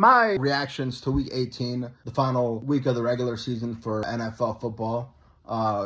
My reactions to Week 18, the final week of the regular season for NFL football.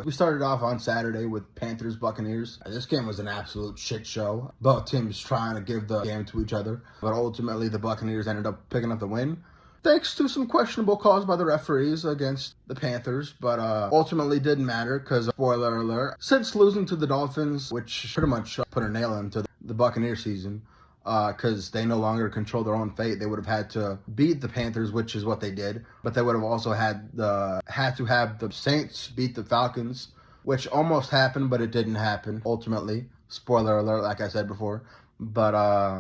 We started off on Saturday with Panthers-Buccaneers. This game was an absolute shit show. Both teams trying to give the game to each other, but ultimately the Buccaneers ended up picking up the win, thanks to some questionable calls by the referees against the Panthers, but ultimately didn't matter because, spoiler alert, since losing to the Dolphins, which pretty much put a nail into the Buccaneer season, because they no longer control their own fate. They would have had to beat the Panthers, which is what they did, but they would have also had to have the Saints beat the Falcons, which almost happened, but it didn't happen ultimately. Spoiler alert, like I said before. But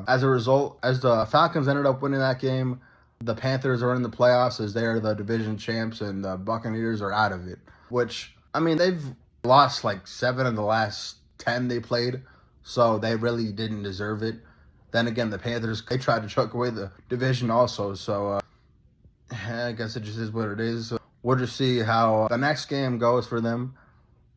as a result, as the Falcons ended up winning that game, the Panthers are in the playoffs as they are the division champs, and the Buccaneers are out of it. Which, I mean, they've lost like 7 of the last 10 they played, so they really didn't deserve it. Then again, the Panthers, they tried to choke away the division also, so I guess it just is what it is. So we'll just see how the next game goes for them.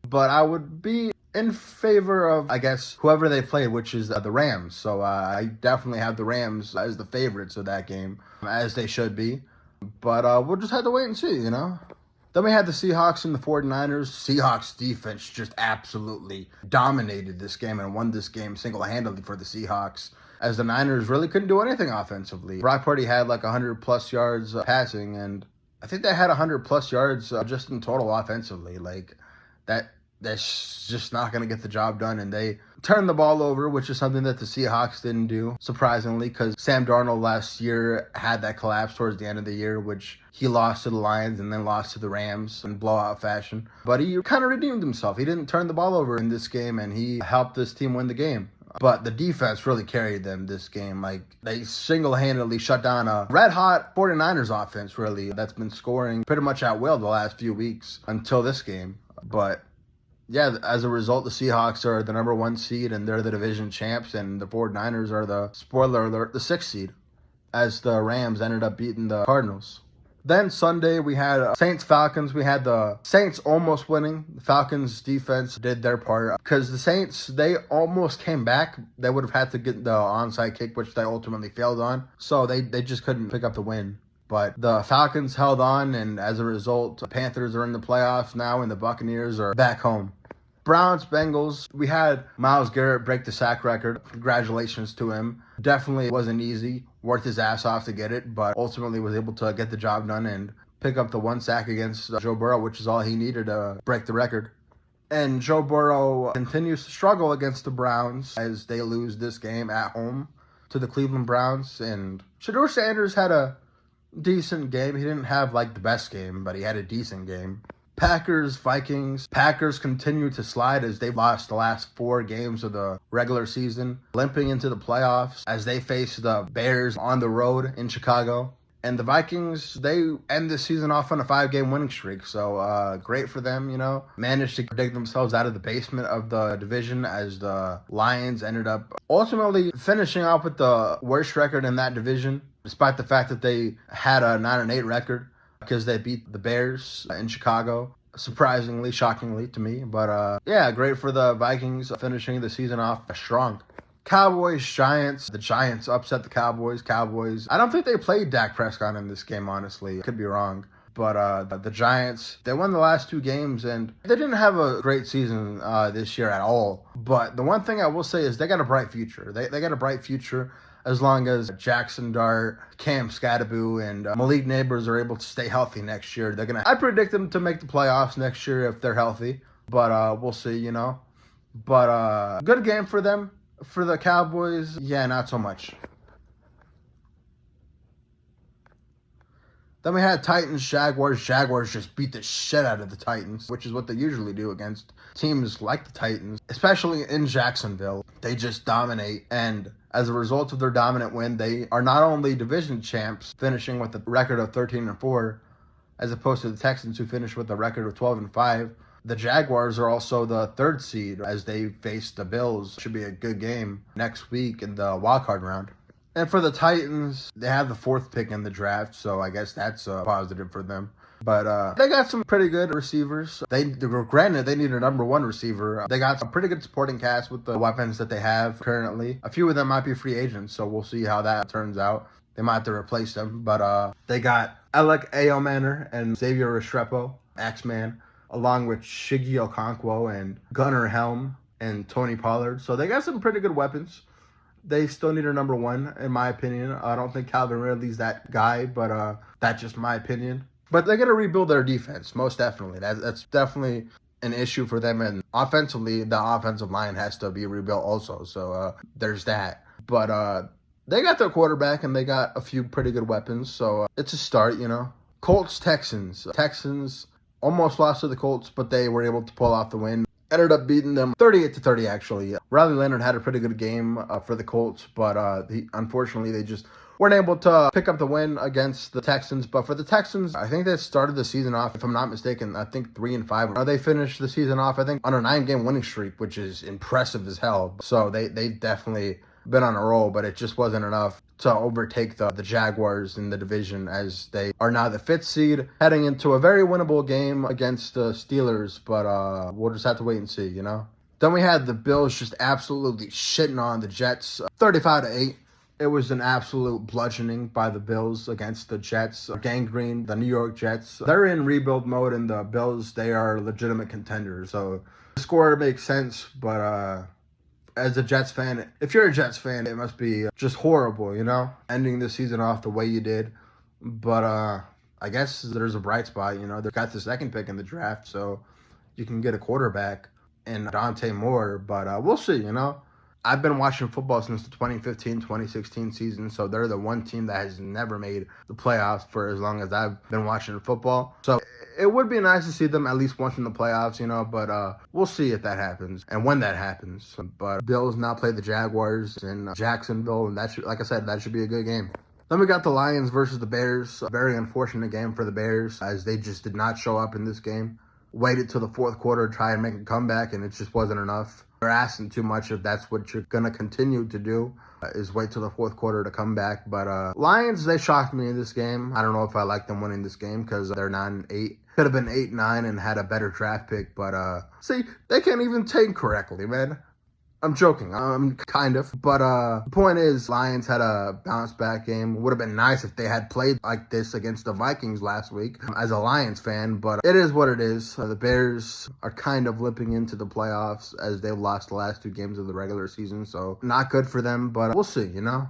But I would be in favor of, I guess, whoever they play, which is the Rams. So I definitely have the Rams as the favorites of that game, as they should be. But we'll just have to wait and see, you know? Then we had the Seahawks and the 49ers. Seahawks defense just absolutely dominated this game and won this game single-handedly for the Seahawks, as the Niners really couldn't do anything offensively. Brock Purdy had like 100-plus yards passing, and I think they had 100-plus yards just in total offensively. Like, that's just not going to get the job done, and they turned the ball over, which is something that the Seahawks didn't do, surprisingly, because Sam Darnold last year had that collapse towards the end of the year, which he lost to the Lions and then lost to the Rams in blowout fashion. But he kind of redeemed himself. He didn't turn the ball over in this game, and he helped this team win the game. But the defense really carried them this game. Like, they single-handedly shut down a red-hot 49ers offense, really, that's been scoring pretty much at will the last few weeks until this game. But yeah, as a result, the Seahawks are the number 1 seed, and they're the division champs, and the 49ers are the, spoiler alert, the 6th seed, as the Rams ended up beating the Cardinals. Then Sunday, we had Saints-Falcons. We had the Saints almost winning. The Falcons' defense did their part, because the Saints, they almost came back. They would have had to get the onside kick, which they ultimately failed on, so they just couldn't pick up the win. But the Falcons held on, and as a result, the Panthers are in the playoffs now, and the Buccaneers are back home. Browns-Bengals, we had Myles Garrett break the sack record. Congratulations to him. Definitely wasn't easy. Worked his ass off to get it, but ultimately was able to get the job done and pick up the 1 sack against Joe Burrow, which is all he needed to break the record. And Joe Burrow continues to struggle against the Browns as they lose this game at home to the Cleveland Browns. And Shedeur Sanders had a decent game. He didn't have like the best game, but he had a decent game. Packers-Vikings. Packers continue to slide as they've lost the last 4 games of the regular season, limping into the playoffs as they face the Bears on the road in Chicago. And the Vikings, they end the season off on a 5-game winning streak, so great for them, you know. Managed to dig themselves out of the basement of the division as the Lions ended up ultimately finishing off with the worst record in that division, despite the fact that they had a 9-8 record, because they beat the Bears in Chicago. Surprisingly, shockingly to me. But yeah, great for the Vikings finishing the season off strong. Cowboys-Giants. The Giants upset the Cowboys. I don't think they played Dak Prescott in this game, honestly. Could be wrong. But the Giants, they won the last 2 games, and they didn't have a great season this year at all. But the one thing I will say is they got a bright future. They got a bright future as long as Jackson Dart, Cam Skattebo, and Malik Neighbors are able to stay healthy next year. I predict them to make the playoffs next year if they're healthy. But we'll see, you know. But good game for them. For the Cowboys, yeah, not so much. Then we had Titans-Jaguars. Jaguars just beat the shit out of the Titans, which is what they usually do against teams like the Titans, especially in Jacksonville. They just dominate, and as a result of their dominant win, they are not only division champs, finishing with a record of 13-4, as opposed to the Texans, who finished with a record of 12-5. The Jaguars are also the 3rd seed as they face the Bills. Should be a good game next week in the wildcard round. And for the Titans, they have the 4th pick in the draft, so I guess that's a positive for them. But they got some pretty good receivers. Granted, they need a number 1 receiver. They got some pretty good supporting cast with the weapons that they have currently. A few of them might be free agents, so we'll see how that turns out. they might have to replace them. But they got Alec Ayomanor and Xavier Restrepo, X-Man, along with Shiggy Okonkwo and Gunnar Helm and Tony Pollard. So they got some pretty good weapons. They still need a number one, in my opinion. I don't think Calvin Ridley's that guy, but that's just my opinion. But they got to rebuild their defense, most definitely. That's definitely an issue for them. And offensively, the offensive line has to be rebuilt also. So there's that. But they got their quarterback, and they got a few pretty good weapons. So it's a start, you know. Colts-Texans. Texans almost lost to the Colts, but they were able to pull off the win. Ended up beating them 38-30, actually. Riley Leonard had a pretty good game for the Colts, but unfortunately, they just weren't able to pick up the win against the Texans. But for the Texans, I think they started the season off, if I'm not mistaken, I think 3-5. They finished the season off, I think, on a 9-game winning streak, which is impressive as hell. So they definitely been on a roll, but it just wasn't enough to overtake the Jaguars in the division, as they are now the 5th seed, heading into a very winnable game against the Steelers, but we'll just have to wait and see, you know? Then we had the Bills just absolutely shitting on the Jets, 35-8. It was an absolute bludgeoning by the Bills against the Jets. Gangrene, the New York Jets, they're in rebuild mode, and the Bills, they are legitimate contenders. So the score makes sense, but as a Jets fan, if you're a Jets fan, it must be just horrible, you know, ending the season off the way you did. But I guess there's a bright spot, you know. They got the 2nd pick in the draft, so you can get a quarterback in Dante Moore. But we'll see, you know. I've been watching football since the 2015-2016 season, so they're the one team that has never made the playoffs for as long as I've been watching football. So it would be nice to see them at least once in the playoffs, you know, but we'll see if that happens and when that happens. But Bills now play the Jaguars in Jacksonville, and that should, like I said, that should be a good game. Then we got the Lions versus the Bears. A very unfortunate game for the Bears, as they just did not show up in this game. Waited till the 4th quarter to try and make a comeback, and it just wasn't enough. They're asking too much if that's what you're going to continue to do, is wait till the 4th quarter to come back. But Lions, they shocked me in this game. I don't know if I like them winning this game because they're 9-8. Could have been 8-9 and had a better draft pick. But see, they can't even take correctly, man. I'm joking. Kind of. But the point is, Lions had a bounce back game. It would have been nice if they had played like this against the Vikings last week as a Lions fan. But it is what it is. The Bears are kind of limping into the playoffs as they've lost the last 2 games of the regular season. So not good for them, but we'll see, you know.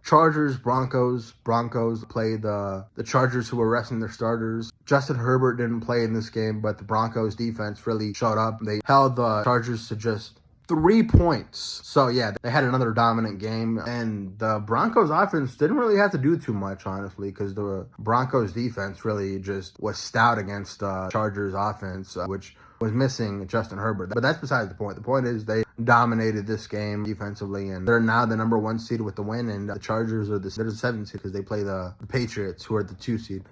Chargers, Broncos. Broncos played the Chargers, who were resting their starters. Justin Herbert didn't play in this game, but the Broncos defense really showed up. They held the Chargers to just 3 points. So yeah, they had another dominant game, and the Broncos offense didn't really have to do too much, honestly, because the Broncos defense really just was stout against Chargers offense, which was missing Justin Herbert. But that's besides the point. The point is they dominated this game defensively, and they're now the number 1 seed with the win, and the Chargers are the 7th seed because they play the Patriots, who are the 2 seed.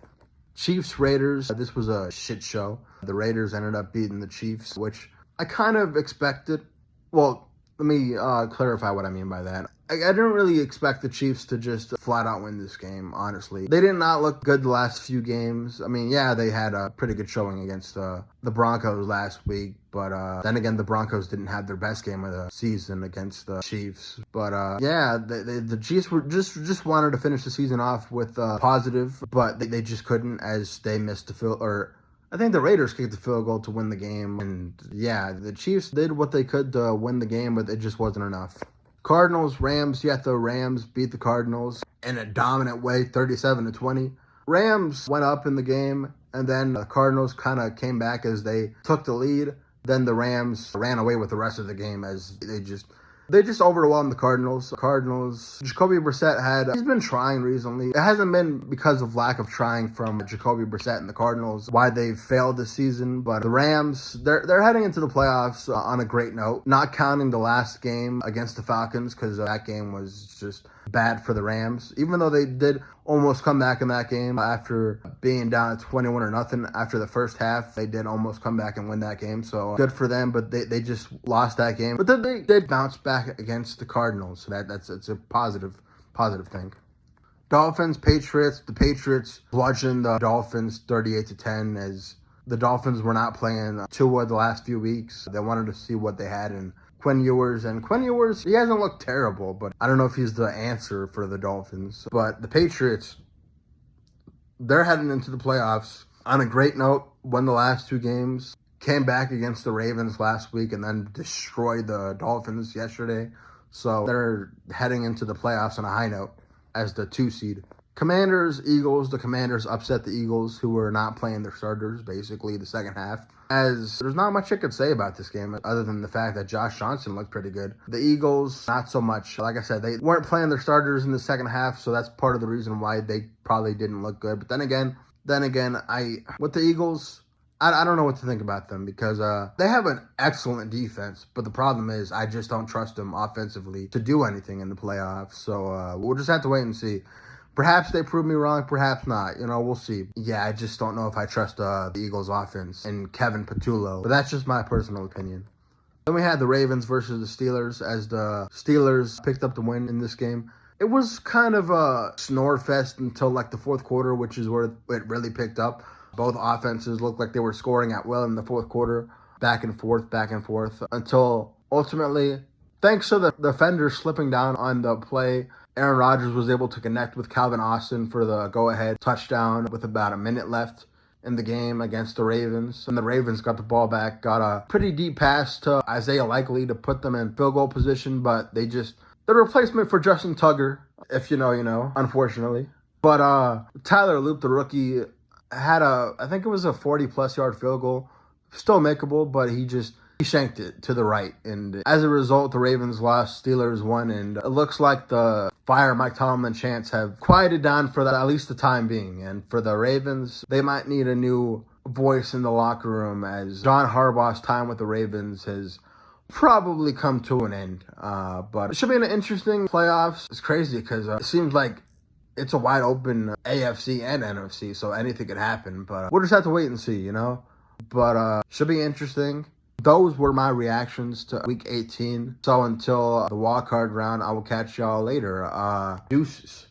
Chiefs, Raiders, this was a shit show. The Raiders ended up beating the Chiefs, which I kind of expected. Well, let me clarify what I mean by that. I didn't really expect the Chiefs to just flat out win this game, honestly. They did not look good the last few games. I mean, yeah, they had a pretty good showing against the Broncos last week, but then again, the Broncos didn't have their best game of the season against the Chiefs. But yeah, the Chiefs were just wanted to finish the season off with positive, but they just couldn't, as they missed the field, or I think the Raiders kicked the field goal to win the game. And yeah, the Chiefs did what they could to win the game, but it just wasn't enough. Cardinals, Rams, yet the Rams beat the Cardinals in a dominant way, 37-20. Rams went up in the game, and then the Cardinals kind of came back as they took the lead. Then the Rams ran away with the rest of the game as they just overwhelmed the Cardinals. Jacoby Brissett he's been trying recently. It hasn't been because of lack of trying from Jacoby Brissett and the Cardinals why they've failed this season. But the Rams, they're heading into the playoffs on a great note, not counting the last game against the Falcons, because that game was just bad for the Rams. Even though they did almost come back in that game after being down at 21-0 after the first half, they did almost come back and win that game. So good for them, but they just lost that game. But then they did bounce back against the Cardinals. So it's a positive thing. Dolphins, Patriots. The Patriots bludgeoned the Dolphins 38-10 as the Dolphins were not playing Tua the last few weeks. They wanted to see what they had in Quinn Ewers. And Quinn Ewers, he hasn't looked terrible, but I don't know if he's the answer for the Dolphins. But the Patriots, they're heading into the playoffs on a great note, won the last 2 games, came back against the Ravens last week, and then destroyed the Dolphins yesterday. So they're heading into the playoffs on a high note as the 2 seed. Commanders, Eagles. The Commanders upset the Eagles, who were not playing their starters, basically, the second half. As there's not much I could say about this game, other than the fact that Josh Johnson looked pretty good. The Eagles, not so much. Like I said, they weren't playing their starters in the second half, so that's part of the reason why they probably didn't look good. But then again, with the Eagles, I don't know what to think about them, because they have an excellent defense, but the problem is I just don't trust them offensively to do anything in the playoffs. So we'll just have to wait and see. Perhaps they prove me wrong, perhaps not. We'll see. Yeah, I just don't know if I trust the Eagles offense and Kevin Patullo, but that's just my personal opinion. Then we had the Ravens versus the Steelers, as the Steelers picked up the win in this game. It was kind of a snore fest until like the fourth quarter, which is where it really picked up. Both offenses looked like they were scoring at will in the fourth quarter, back and forth, until ultimately, thanks to the defenders slipping down on the play, Aaron Rodgers was able to connect with Calvin Austin for the go-ahead touchdown with about a minute left in the game against the Ravens. And the Ravens got the ball back, got a pretty deep pass to Isaiah Likely to put them in field goal position, but the replacement for Justin Tugger, if you know, you know, unfortunately. But Tyler Loop, the rookie, had I think it was a 40-plus yard field goal. Still makeable, but he shanked it to the right. And as a result, the Ravens lost, Steelers won, and it looks like the fire Mike Tomlin chants have quieted down for at least the time being. And for the Ravens, they might need a new voice in the locker room, as John Harbaugh's time with the Ravens has probably come to an end. But it should be an interesting playoffs. It's crazy because it seems like it's a wide open AFC and NFC, so anything could happen. But we'll just have to wait and see, But should be interesting. Those were my reactions to Week 18. So until the wild card round, I will catch y'all later. Deuces.